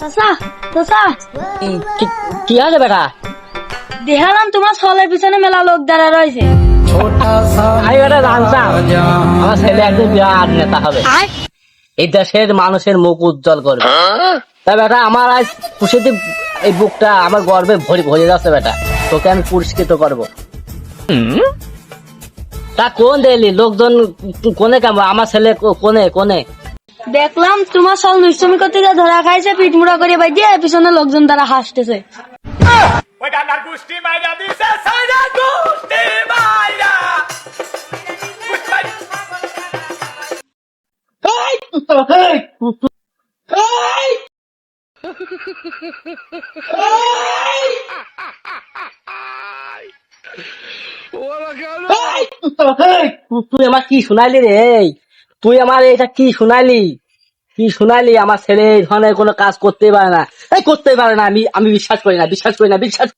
চাচা চাচা কি আছে বেটা? দেখালাম তোমার ছলের পিছনে মেলা লোক দাঁড়া রয়েছে। আমি বেটা জানতাম আমার ছেলে একদিন বিরাট নেতা হবে, এই দেশের মানুষের মুখ উজ্জ্বল করবে। তা বেটা আমার আজ খুশিতে এই বুকটা আমার গর্বে ভরে ভরে যাচ্ছে বেটা, তোকে আমি পুরস্কৃত করবো। তা কোন দিলি লোকজন কোনে কেমন, আমার ছেলে কোনে কোনে? দেখলাম তোমার ছল নিশ্চমি করতে গিয়ে ধরা খাইছে, পিঠমুড়া করে বাই দিয়ে পিছনে লোকজন দ্বারা হাসতেছে। তুই আমার কি শুনাইলি রে? তুই আমার এটা কি শুনাইলি? কি শুনাইলি? আমার ছেলে এই ধরনের কোনো কাজ করতেই পারে না, এই করতেই পারে না। আমি বিশ্বাস করি না, বিশ্বাস করি না, বিশ্বাস